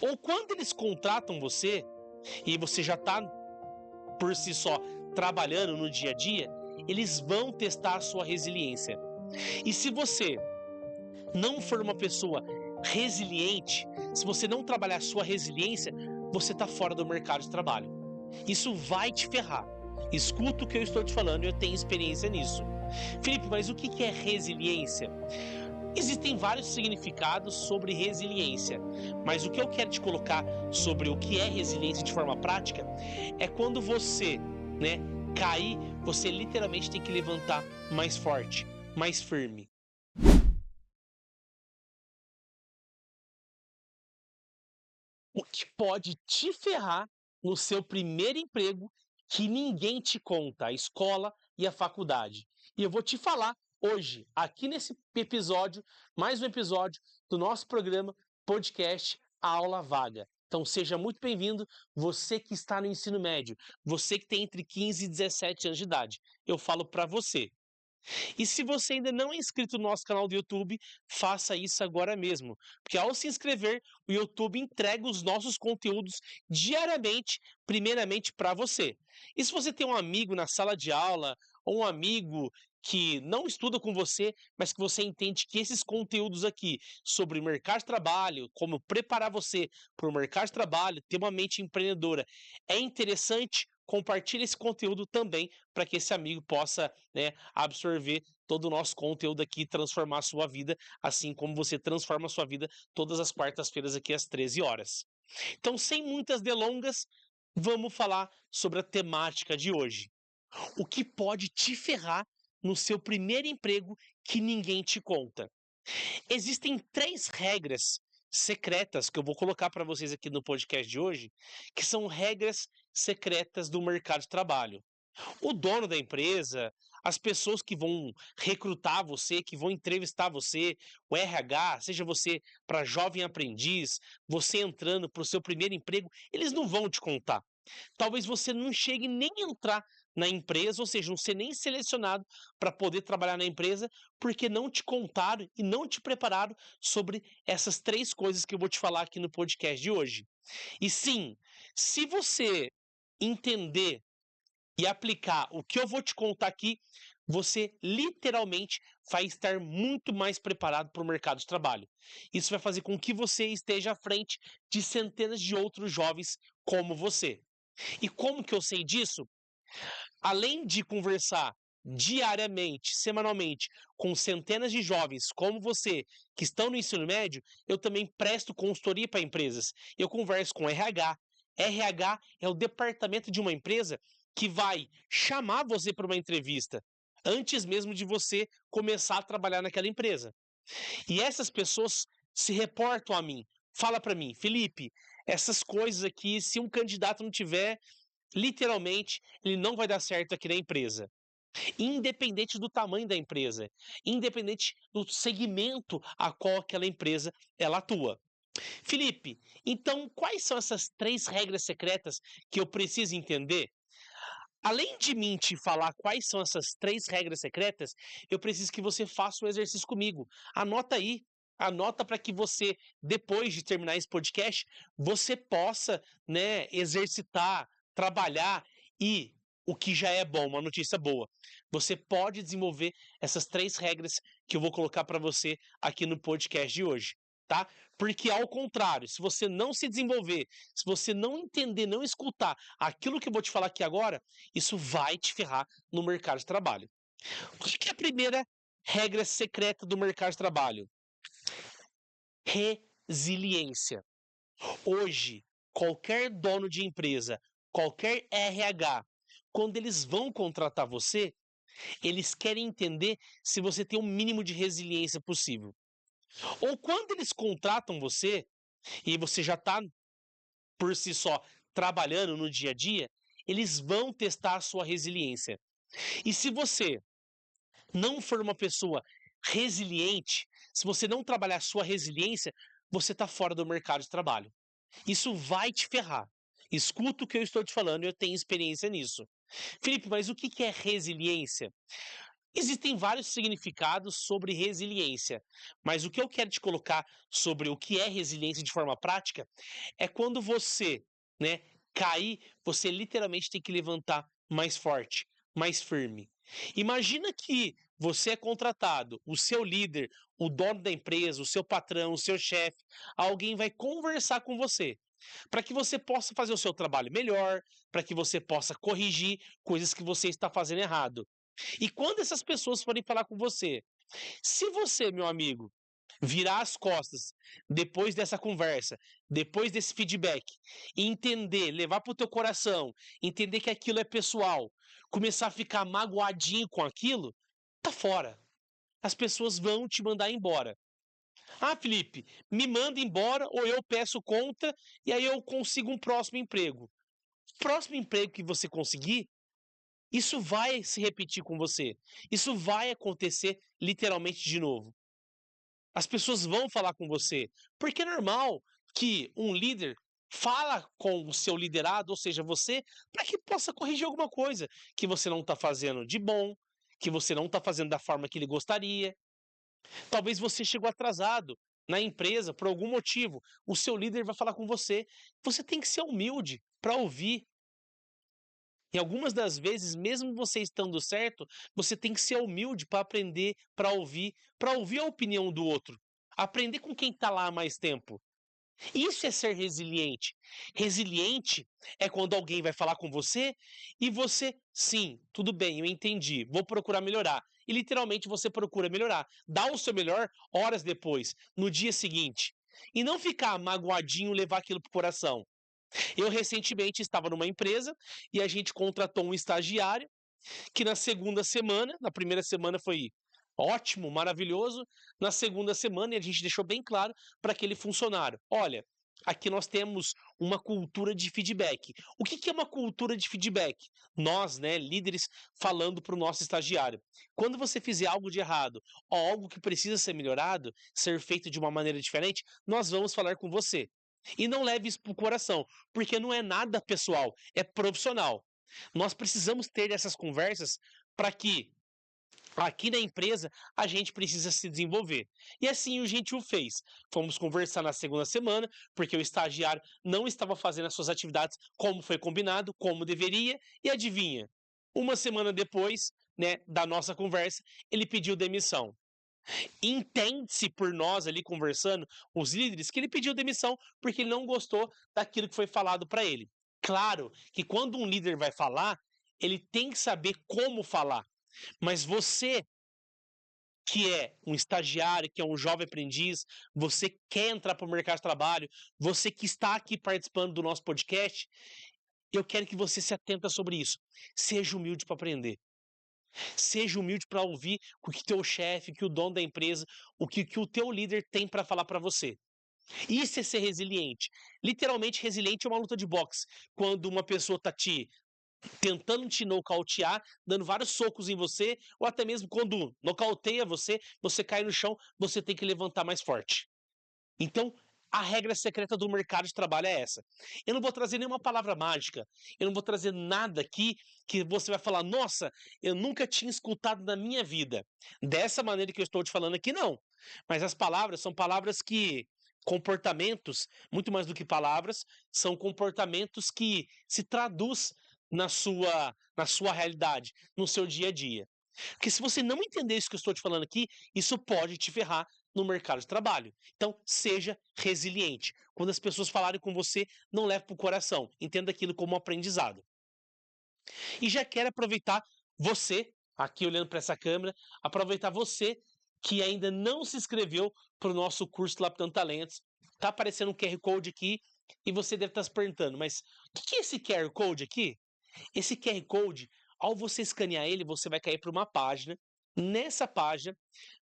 Ou quando eles contratam você e você já está por si só trabalhando no dia a dia, eles vão testar a sua resiliência. E se você não for uma pessoa resiliente, se você não trabalhar a sua resiliência, você está fora do mercado de trabalho. Isso vai te ferrar. Escuta o que eu estou te falando e eu tenho experiência nisso. Felipe, mas o que é resiliência? Existem vários significados sobre resiliência, mas o que eu quero te colocar sobre o que é resiliência de forma prática é quando você, cair, você literalmente tem que levantar mais forte, mais firme. O que pode te ferrar no seu primeiro emprego que ninguém te conta, a escola e a faculdade. E eu vou te falar hoje, aqui nesse episódio, mais um episódio do nosso programa podcast Aula Vaga. Então seja muito bem-vindo, você que está no ensino médio, você que tem entre 15 e 17 anos de idade. Eu falo para você. E se você ainda não é inscrito no nosso canal do YouTube, faça isso agora mesmo, porque ao se inscrever, o YouTube entrega os nossos conteúdos diariamente, primeiramente para você. E se você tem um amigo na sala de aula, ou um amigo que não estuda com você, mas que você entende que esses conteúdos aqui sobre o mercado de trabalho, como preparar você para o mercado de trabalho, ter uma mente empreendedora, é interessante, compartilhe esse conteúdo também para que esse amigo possa, absorver todo o nosso conteúdo aqui e transformar a sua vida, assim como você transforma a sua vida todas as quartas-feiras aqui às 13 horas. Então, sem muitas delongas, vamos falar sobre a temática de hoje. O que pode te ferrar no seu primeiro emprego que ninguém te conta? Existem 3 regras secretas que eu vou colocar para vocês aqui no podcast de hoje, que são regras secretas do mercado de trabalho. O dono da empresa, as pessoas que vão recrutar você, que vão entrevistar você, o RH, seja você para jovem aprendiz, você entrando para o seu primeiro emprego, eles não vão te contar. Talvez você não chegue nem a entrar na empresa, ou seja, não ser nem selecionado para poder trabalhar na empresa, porque não te contaram e não te prepararam sobre essas 3 coisas que eu vou te falar aqui no podcast de hoje. E sim, se você entender e aplicar o que eu vou te contar aqui, você literalmente vai estar muito mais preparado para o mercado de trabalho. Isso vai fazer com que você esteja à frente de centenas de outros jovens como você. E como que eu sei disso? Além de conversar diariamente, semanalmente, com centenas de jovens como você, que estão no ensino médio, eu também presto consultoria para empresas. Eu converso com RH. RH é o departamento de uma empresa que vai chamar você para uma entrevista antes mesmo de você começar a trabalhar naquela empresa. E essas pessoas se reportam a mim, fala para mim, Felipe, essas coisas aqui, se um candidato não tiver, literalmente, ele não vai dar certo aqui na empresa. Independente do tamanho da empresa, independente do segmento a qual aquela empresa ela atua. Felipe, então quais são essas 3 regras secretas que eu preciso entender? Além de mim te falar quais são essas 3 regras secretas, eu preciso que você faça um exercício comigo. Anota aí, anota para que você, depois de terminar esse podcast, você possa, exercitar, trabalhar e o que já é bom, uma notícia boa. Você pode desenvolver essas 3 regras que eu vou colocar para você aqui no podcast de hoje, tá? Porque ao contrário, se você não se desenvolver, se você não entender, não escutar aquilo que eu vou te falar aqui agora, isso vai te ferrar no mercado de trabalho. O que é a primeira regra secreta do mercado de trabalho? Resiliência. Hoje, qualquer dono de empresa, qualquer RH, quando eles vão contratar você, eles querem entender se você tem o mínimo de resiliência possível. Ou quando eles contratam você e você já está por si só trabalhando no dia a dia, eles vão testar a sua resiliência. E se você não for uma pessoa resiliente, se você não trabalhar a sua resiliência, você está fora do mercado de trabalho. Isso vai te ferrar. Escuta o que eu estou te falando, eu tenho experiência nisso. Felipe, mas o que é resiliência? Existem vários significados sobre resiliência, mas o que eu quero te colocar sobre o que é resiliência de forma prática é quando você, né, cair, você literalmente tem que levantar mais forte, mais firme. Imagina que você é contratado, o seu líder, o dono da empresa, o seu patrão, o seu chefe, alguém vai conversar com você para que você possa fazer o seu trabalho melhor, para que você possa corrigir coisas que você está fazendo errado. E quando essas pessoas forem falar com você, se você, meu amigo, virar as costas depois dessa conversa, depois desse feedback, e entender, levar para o teu coração, entender que aquilo é pessoal, começar a ficar magoadinho com aquilo, tá fora. As pessoas vão te mandar embora. Ah, Felipe, me manda embora ou eu peço conta e aí eu consigo um próximo emprego. Próximo emprego que você conseguir, isso vai se repetir com você. Isso vai acontecer literalmente de novo. As pessoas vão falar com você, porque é normal que um líder fala com o seu liderado, ou seja, você, para que possa corrigir alguma coisa que você não está fazendo de bom, que você não está fazendo da forma que ele gostaria. Talvez você chegou atrasado na empresa por algum motivo. O seu líder vai falar com você. Você tem que ser humilde para ouvir. E algumas das vezes, mesmo você estando certo, você tem que ser humilde para aprender, para ouvir a opinião do outro. Aprender com quem está lá há mais tempo. Isso é ser resiliente. Resiliente é quando alguém vai falar com você e você, sim, tudo bem, eu entendi, vou procurar melhorar. E literalmente você procura melhorar. Dá o seu melhor horas depois, no dia seguinte. E não ficar magoadinho, levar aquilo pro coração. Eu recentemente estava numa empresa e a gente contratou um estagiário que na segunda semana, na primeira semana foi ótimo, maravilhoso, na segunda semana e a gente deixou bem claro para aquele funcionário: olha, aqui nós temos uma cultura de feedback. O que que é uma cultura de feedback? Nós, né, líderes, falando para o nosso estagiário: quando você fizer algo de errado ou algo que precisa ser melhorado, ser feito de uma maneira diferente, nós vamos falar com você. E não leve isso para o coração, porque não é nada pessoal, é profissional. Nós precisamos ter essas conversas para que aqui na empresa a gente precisa se desenvolver. E assim o gente o fez. Fomos conversar na segunda semana, porque o estagiário não estava fazendo as suas atividades como foi combinado, como deveria, e adivinha? Uma semana depois, né, da nossa conversa, ele pediu demissão. Entende-se por nós ali conversando, os líderes, que ele pediu demissão porque ele não gostou daquilo que foi falado para ele. Claro que quando um líder vai falar, ele tem que saber como falar. Mas você, que é um estagiário, que é um jovem aprendiz, você quer entrar para o mercado de trabalho, você que está aqui participando do nosso podcast, eu quero que você se atenta sobre isso. Seja humilde para aprender. Seja humilde para ouvir o que teu chefe, que o dono da empresa, que o teu líder tem para falar para você. Isso é ser resiliente. Literalmente, resiliente é uma luta de boxe. Quando uma pessoa está tentando te nocautear, dando vários socos em você, ou até mesmo quando nocauteia você, você cai no chão, você tem que levantar mais forte. Então, a regra secreta do mercado de trabalho é essa. Eu não vou trazer nenhuma palavra mágica, eu não vou trazer nada aqui que você vai falar, nossa, eu nunca tinha escutado na minha vida. Dessa maneira que eu estou te falando aqui, não. Mas as palavras são palavras que. Comportamentos, muito mais do que palavras, são comportamentos que se traduz na sua realidade, no seu dia a dia. Porque se você não entender isso que eu estou te falando aqui, isso pode te ferrar no mercado de trabalho. Então, seja resiliente. Quando as pessoas falarem com você, não leve para o coração. Entenda aquilo como um aprendizado. E já quero aproveitar você, aqui olhando para essa câmera, aproveitar você que ainda não se inscreveu para o nosso curso Lapidando Talentos. Está aparecendo um QR Code aqui e você deve estar se perguntando, mas o que é esse QR Code aqui? Esse QR Code, ao você escanear ele, você vai cair para uma página. Nessa página,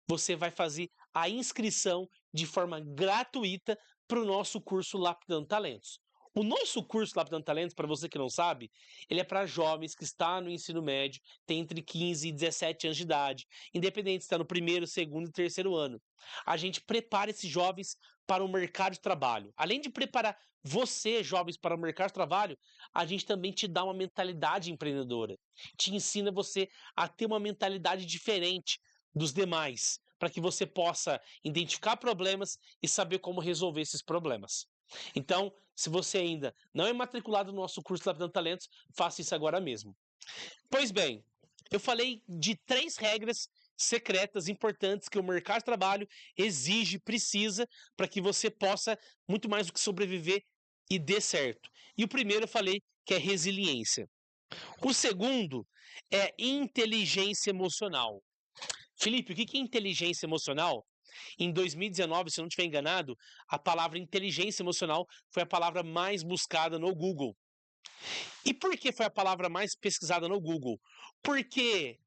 você vai fazer a inscrição de forma gratuita para o nosso curso Lapidando Talentos. O nosso curso Lapidando Talentos, para você que não sabe, ele é para jovens que está no ensino médio, tem entre 15 e 17 anos de idade, independente se está no primeiro, segundo e terceiro ano. A gente prepara esses jovens para o mercado de trabalho. Além de preparar você, jovens, para o mercado de trabalho, a gente também te dá uma mentalidade empreendedora. Te ensina você a ter uma mentalidade diferente dos demais, para que você possa identificar problemas e saber como resolver esses problemas. Então, se você ainda não é matriculado no nosso curso Lapidando Talentos, faça isso agora mesmo. Pois bem, eu falei de 3 regras secretas importantes que o mercado de trabalho exige, precisa, para que você possa muito mais do que sobreviver e dê certo. E o primeiro eu falei que é resiliência. O segundo é inteligência emocional. Felipe, o que é inteligência emocional? Em 2019, se eu não estiver enganado, a palavra inteligência emocional foi a palavra mais buscada no Google. E por que foi a palavra mais pesquisada no Google? Porque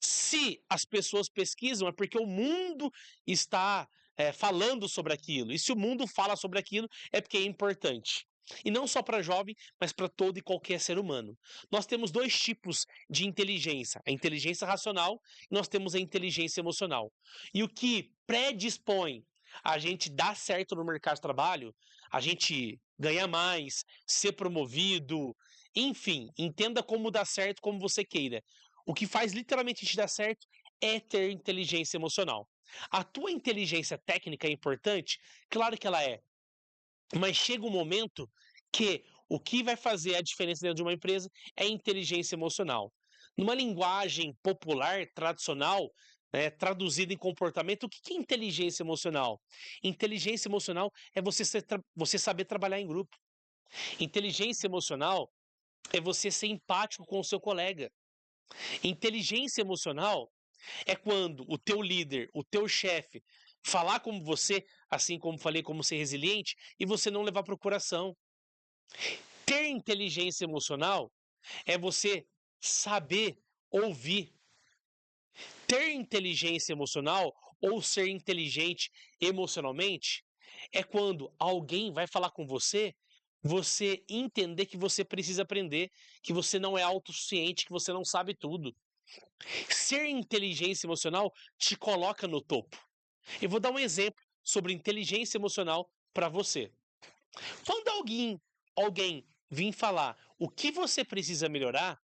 se as pessoas pesquisam, é porque o mundo está falando sobre aquilo. E se o mundo fala sobre aquilo, é porque é importante. E não só para jovem, mas para todo e qualquer ser humano. Nós temos 2 tipos de inteligência: a inteligência racional e nós temos a inteligência emocional. E o que predispõe a gente dar certo no mercado de trabalho, a gente ganhar mais, ser promovido, enfim, entenda como dar certo como você queira. O que faz literalmente te dar certo é ter inteligência emocional. A tua inteligência técnica é importante? Claro que ela é. Mas chega um momento que o que vai fazer a diferença dentro de uma empresa é a inteligência emocional. Numa linguagem popular, tradicional, traduzida em comportamento, o que é inteligência emocional? Inteligência emocional é você saber trabalhar em grupo. Inteligência emocional é você ser empático com o seu colega. Inteligência emocional é quando o teu líder, o teu chefe, falar como você, assim como falei, como ser resiliente, e você não levar para o coração. Ter inteligência emocional é você saber ouvir. Ter inteligência emocional ou ser inteligente emocionalmente é quando alguém vai falar com você, você entender que você precisa aprender, que você não é autossuficiente, que você não sabe tudo. Ser inteligência emocional te coloca no topo. Eu vou dar um exemplo sobre inteligência emocional para você. Quando alguém vir falar o que você precisa melhorar,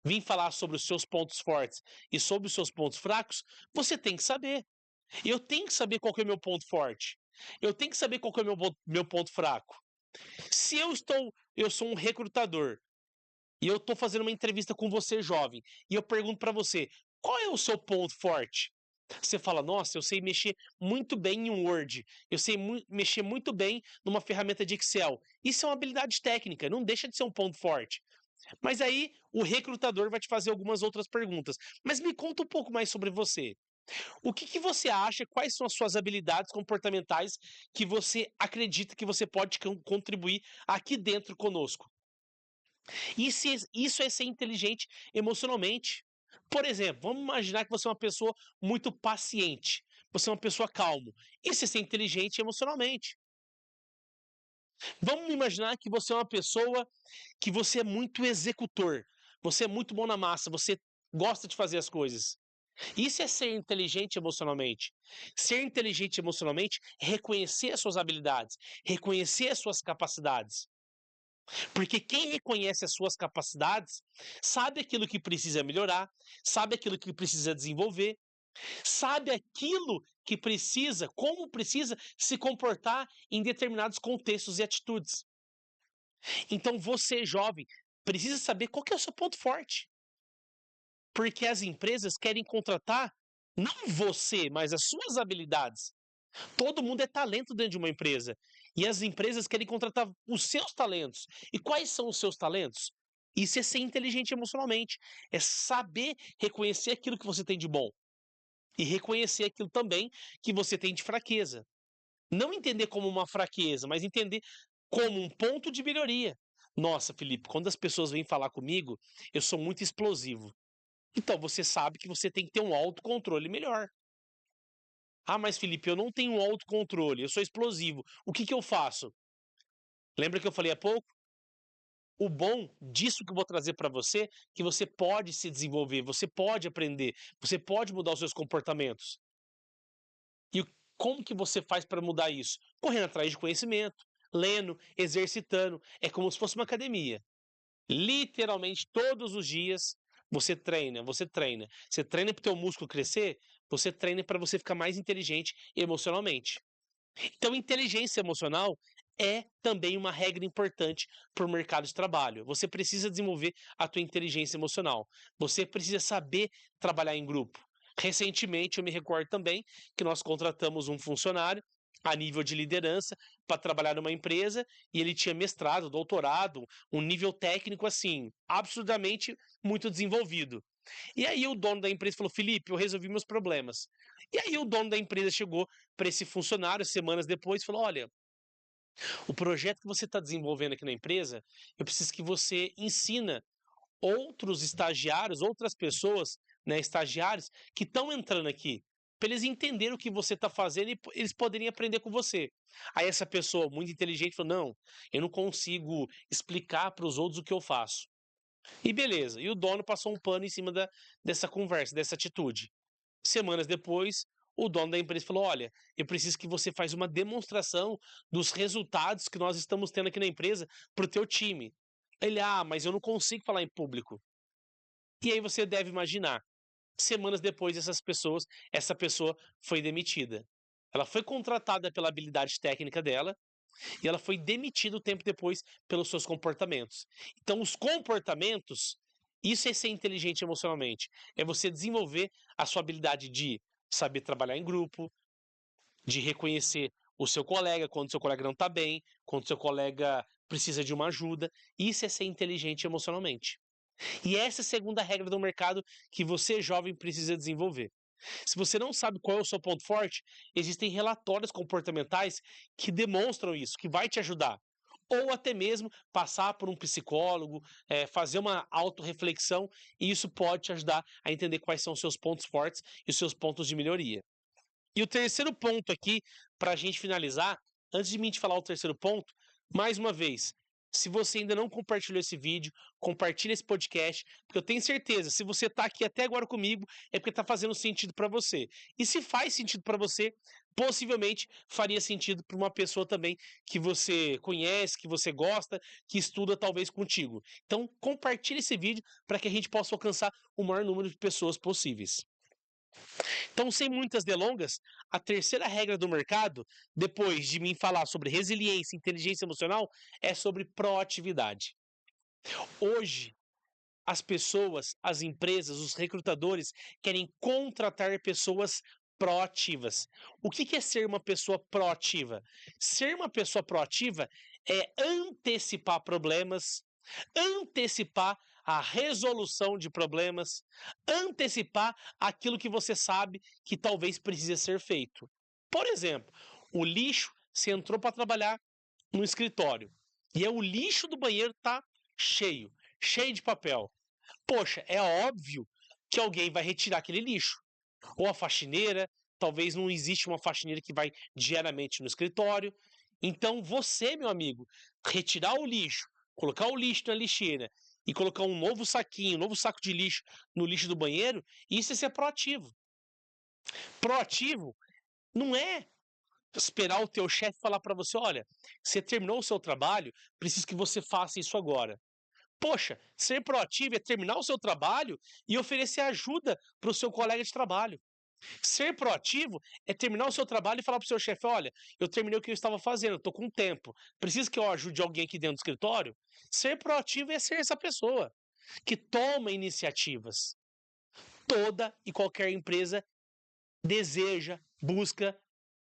vir falar sobre os seus pontos fortes e sobre os seus pontos fracos, você tem que saber. Eu tenho que saber qual que é o meu ponto forte. Eu tenho que saber qual que é o meu ponto fraco. Se eu sou um recrutador e eu estou fazendo uma entrevista com você, jovem, e eu pergunto para você, qual é o seu ponto forte? Você fala, nossa, eu sei mexer muito bem em um Word, eu sei mexer muito bem numa ferramenta de Excel. Isso é uma habilidade técnica, não deixa de ser um ponto forte. Mas aí o recrutador vai te fazer algumas outras perguntas. Mas me conta um pouco mais sobre você. O que você acha? Quais são as suas habilidades comportamentais que você acredita que você pode contribuir aqui dentro conosco? Isso é ser inteligente emocionalmente. Por exemplo, vamos imaginar que você é uma pessoa muito paciente, você é uma pessoa calma. Isso é ser inteligente emocionalmente. Vamos imaginar que você é uma pessoa que você é muito executor, você é muito bom na massa, você gosta de fazer as coisas. Isso é ser inteligente emocionalmente. Ser inteligente emocionalmente é reconhecer as suas habilidades, reconhecer as suas capacidades. Porque quem reconhece as suas capacidades sabe aquilo que precisa melhorar, sabe aquilo que precisa desenvolver, sabe aquilo que precisa, como precisa se comportar em determinados contextos e atitudes. Então você, jovem, precisa saber qual que é o seu ponto forte. Porque as empresas querem contratar não você, mas as suas habilidades. Todo mundo é talento dentro de uma empresa. E as empresas querem contratar os seus talentos. E quais são os seus talentos? Isso é ser inteligente emocionalmente. É saber reconhecer aquilo que você tem de bom. E reconhecer aquilo também que você tem de fraqueza. Não entender como uma fraqueza, mas entender como um ponto de melhoria. Nossa, Felipe, quando as pessoas vêm falar comigo, eu sou muito explosivo. Então você sabe que você tem que ter um autocontrole melhor. Ah, mas Felipe, eu não tenho autocontrole, eu sou explosivo. O que eu faço? Lembra que eu falei há pouco? O bom disso que eu vou trazer para você, que você pode se desenvolver, você pode aprender, você pode mudar os seus comportamentos. E como que você faz para mudar isso? Correndo atrás de conhecimento, lendo, exercitando. É como se fosse uma academia. Literalmente todos os dias você treina, você treina. Você treina para o teu músculo crescer, você treina para você ficar mais inteligente emocionalmente. Então, inteligência emocional é também uma regra importante para o mercado de trabalho. Você precisa desenvolver a tua inteligência emocional. Você precisa saber trabalhar em grupo. Recentemente, eu me recordo também que nós contratamos um funcionário a nível de liderança para trabalhar numa empresa e ele tinha mestrado, doutorado, um nível técnico assim, absurdamente muito desenvolvido. E aí o dono da empresa falou: Felipe, eu resolvi meus problemas. E aí o dono da empresa chegou para esse funcionário semanas depois e falou: olha, o projeto que você está desenvolvendo aqui na empresa, eu preciso que você ensina outros estagiários, outras pessoas, né, estagiários, que estão entrando aqui, para eles entenderem o que você está fazendo e eles poderem aprender com você. Aí essa pessoa muito inteligente falou: não, eu não consigo explicar para os outros o que eu faço. E beleza, e o dono passou um pano em cima dessa conversa, dessa atitude. Semanas depois, o dono da empresa falou: olha, eu preciso que você faça uma demonstração dos resultados que nós estamos tendo aqui na empresa para o teu time. Ele: ah, mas eu não consigo falar em público. E aí você deve imaginar, semanas depois essa pessoa foi demitida. Ela foi contratada pela habilidade técnica dela e ela foi demitida um tempo depois pelos seus comportamentos. Então, os comportamentos, isso é ser inteligente emocionalmente. É você desenvolver a sua habilidade de saber trabalhar em grupo, de reconhecer o seu colega quando o seu colega não está bem, quando o seu colega precisa de uma ajuda. Isso é ser inteligente emocionalmente. E essa é a segunda regra do mercado que você, jovem, precisa desenvolver. Se você não sabe qual é o seu ponto forte, existem relatórios comportamentais que demonstram isso, que vai te ajudar. Ou até mesmo passar por um psicólogo, fazer uma autorreflexão, e isso pode te ajudar a entender quais são os seus pontos fortes e os seus pontos de melhoria. E o terceiro ponto aqui, para a gente finalizar, antes de mim te falar o terceiro ponto, mais uma vez, se você ainda não compartilhou esse vídeo, compartilha esse podcast, porque eu tenho certeza, se você está aqui até agora comigo, é porque está fazendo sentido para você. E se faz sentido para você, possivelmente faria sentido para uma pessoa também que você conhece, que você gosta, que estuda talvez contigo. Então, compartilhe esse vídeo para que a gente possa alcançar o maior número de pessoas possíveis. Então, sem muitas delongas, a terceira regra do mercado, depois de mim falar sobre resiliência e inteligência emocional, é sobre proatividade. Hoje, as pessoas, as empresas, os recrutadores querem contratar pessoas proativas. O que é ser uma pessoa proativa? Ser uma pessoa proativa é antecipar problemas, antecipar a resolução de problemas, antecipar aquilo que você sabe que talvez precise ser feito. Por exemplo, o lixo, você entrou para trabalhar no escritório e o lixo do banheiro está cheio, cheio de papel. Poxa, é óbvio que alguém vai retirar aquele lixo. Ou a faxineira, talvez não existe uma faxineira que vai diariamente no escritório. Então você, meu amigo, retirar o lixo, colocar o lixo na lixeira e colocar um novo saquinho, um novo saco de lixo no lixo do banheiro, isso é ser proativo. Proativo não é esperar o teu chefe falar para você: olha, você terminou o seu trabalho, preciso que você faça isso agora. Poxa, ser proativo é terminar o seu trabalho e oferecer ajuda para o seu colega de trabalho. Ser proativo é terminar o seu trabalho e falar para o seu chefe: olha, eu terminei o que eu estava fazendo, estou com tempo. Preciso que eu ajude alguém aqui dentro do escritório? Ser proativo é ser essa pessoa que toma iniciativas. Toda e qualquer empresa deseja, busca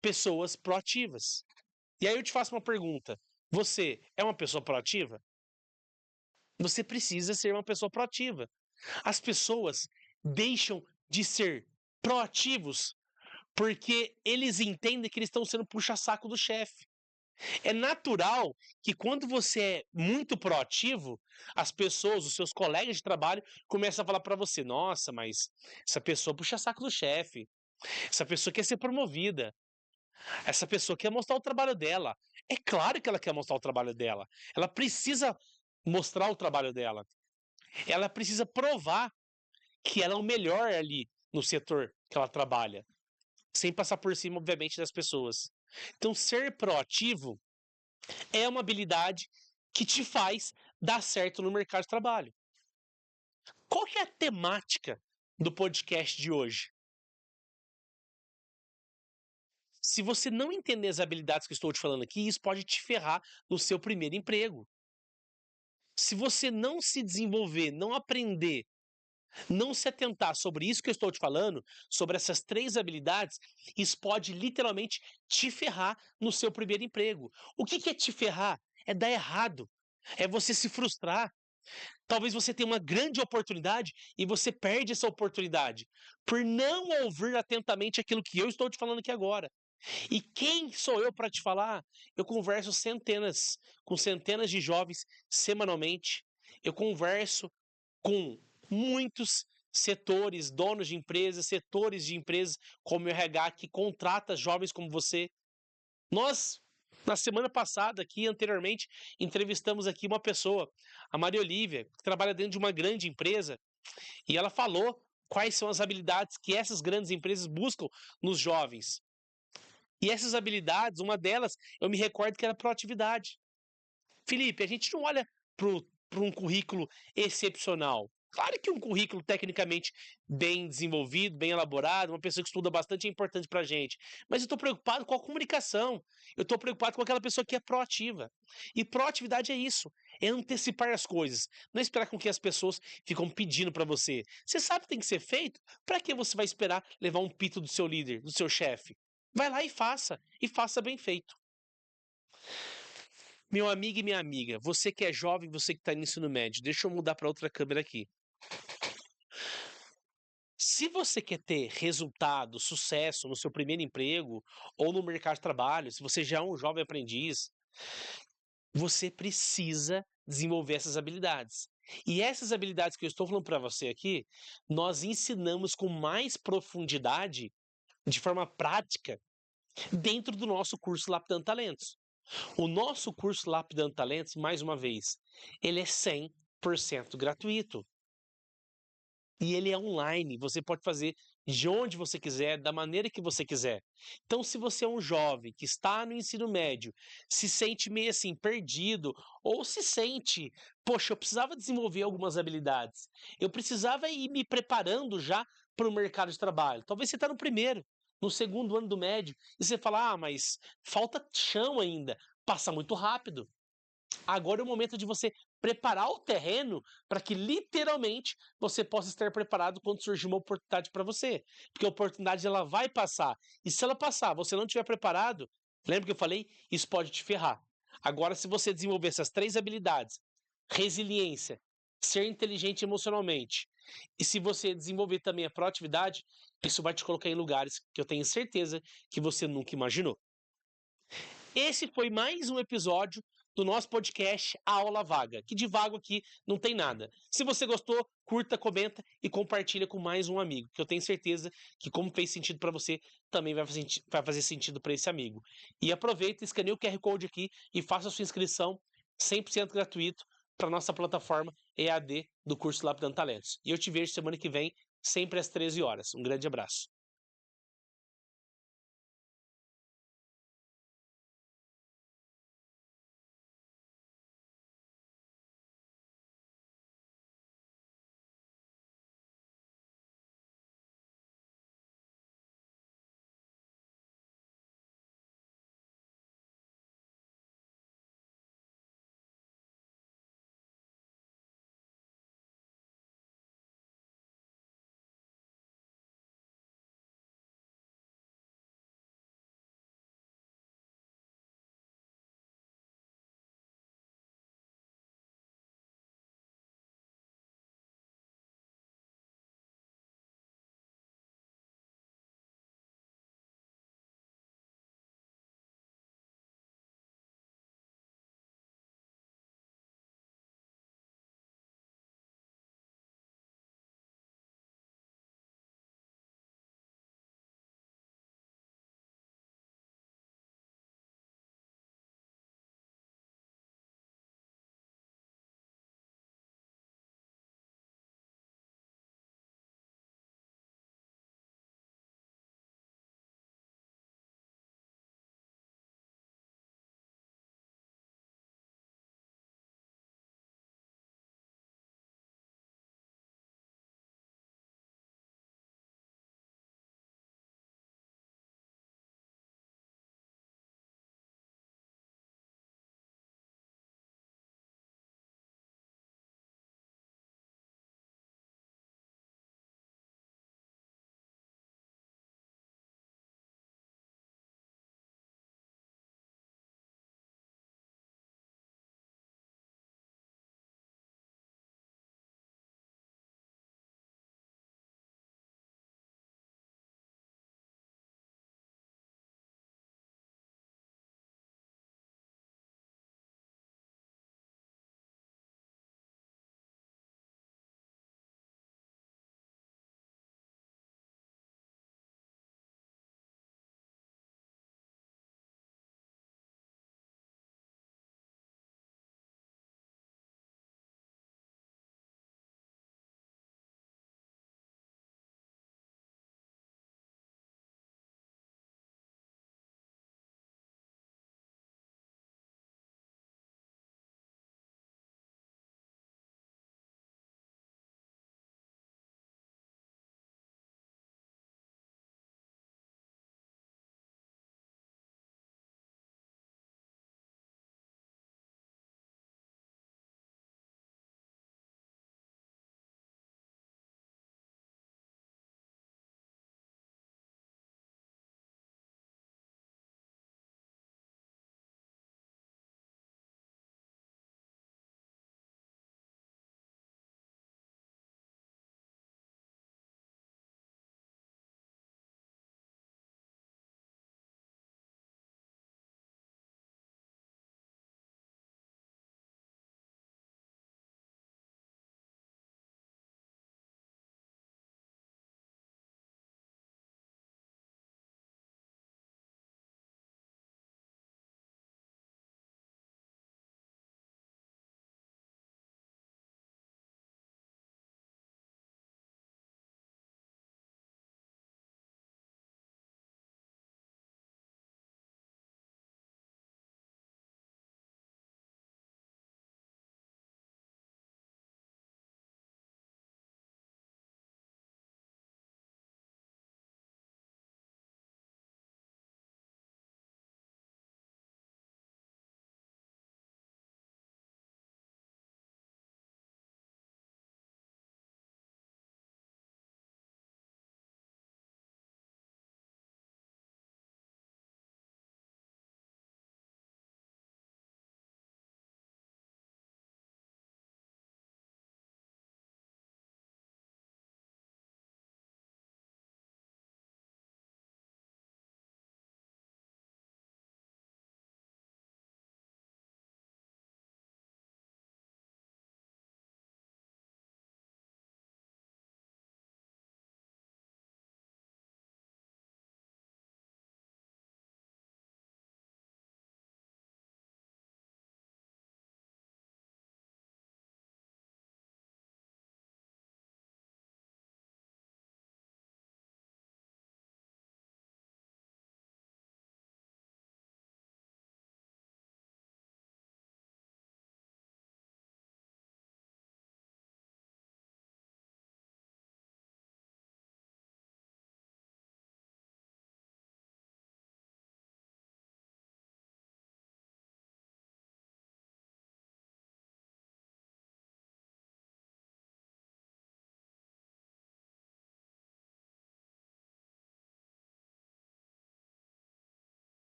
pessoas proativas. E aí eu te faço uma pergunta: você é uma pessoa proativa? Você precisa ser uma pessoa proativa. As pessoas deixam de ser proativos porque eles entendem que eles estão sendo puxa-saco do chefe. É natural que quando você é muito proativo, as pessoas, os seus colegas de trabalho, começam a falar para você: nossa, mas essa pessoa puxa saco do chefe, essa pessoa quer ser promovida, essa pessoa quer mostrar o trabalho dela. É claro que ela quer mostrar o trabalho dela. Ela precisa mostrar o trabalho dela. Ela precisa provar que ela é o melhor ali no setor que ela trabalha, sem passar por cima, obviamente, das pessoas. Então, ser proativo é uma habilidade que te faz dar certo no mercado de trabalho. Qual que é a temática do podcast de hoje? Se você não entender as habilidades que eu estou te falando aqui, isso pode te ferrar no seu primeiro emprego. Se você não se desenvolver, não aprender, não se atentar sobre isso que eu estou te falando, sobre essas 3 habilidades, isso pode literalmente te ferrar no seu primeiro emprego. O que é te ferrar? É dar errado, é você se frustrar. Talvez você tenha uma grande oportunidade e você perde essa oportunidade por não ouvir atentamente aquilo que eu estou te falando aqui agora. E quem sou eu para te falar? Eu converso com centenas de jovens semanalmente. Eu converso com muitos setores, donos de empresas, setores de empresas como o RH que contrata jovens como você. Nós, na semana passada, aqui anteriormente, entrevistamos aqui uma pessoa, a Maria Olívia, que trabalha dentro de uma grande empresa, e ela falou quais são as habilidades que essas grandes empresas buscam nos jovens. E essas habilidades, uma delas, eu me recordo que era proatividade. Felipe, a gente não olha para um currículo excepcional. Claro que um currículo tecnicamente bem desenvolvido, bem elaborado, uma pessoa que estuda bastante é importante para a gente. Mas eu estou preocupado com a comunicação. Eu estou preocupado com aquela pessoa que é proativa. E proatividade é isso, é antecipar as coisas. Não é esperar com que as pessoas ficam pedindo para você. Você sabe o que tem que ser feito? Para que você vai esperar levar um pito do seu líder, do seu chefe? Vai lá e faça bem feito. Meu amigo e minha amiga, você que é jovem, você que está no ensino médio, deixa eu mudar para outra câmera aqui. Se você quer ter resultado, sucesso no seu primeiro emprego ou no mercado de trabalho, se você já é um jovem aprendiz, você precisa desenvolver essas habilidades. E essas habilidades que eu estou falando para você aqui, nós ensinamos com mais profundidade, de forma prática, dentro do nosso curso Lapidando Talentos. O nosso curso Lapidando Talentos, mais uma vez, ele é 100% gratuito. E ele é online, você pode fazer de onde você quiser, da maneira que você quiser. Então, se você é um jovem que está no ensino médio, se sente meio assim perdido, ou se sente, poxa, eu precisava desenvolver algumas habilidades, eu precisava ir me preparando já para o mercado de trabalho. Talvez você está no primeiro, no segundo ano do médio, e você fala, ah, mas falta chão ainda, passa muito rápido. Agora é o momento de você preparar o terreno para que literalmente você possa estar preparado quando surgir uma oportunidade para você. Porque a oportunidade ela vai passar. E se ela passar, você não estiver preparado, lembra que eu falei? Isso pode te ferrar. Agora, se você desenvolver essas 3 habilidades, resiliência, ser inteligente emocionalmente, e se você desenvolver também a proatividade, isso vai te colocar em lugares que eu tenho certeza que você nunca imaginou. Esse foi mais um episódio do nosso podcast A Aula Vaga, que de vago aqui não tem nada. Se você gostou, curta, comenta e compartilha com mais um amigo, que eu tenho certeza que como fez sentido para você, também vai fazer sentido para esse amigo. E aproveita, escaneie o QR Code aqui e faça a sua inscrição 100% gratuito para nossa plataforma EAD do curso Lapidando Talentos. E eu te vejo semana que vem, sempre às 13 horas. Um grande abraço.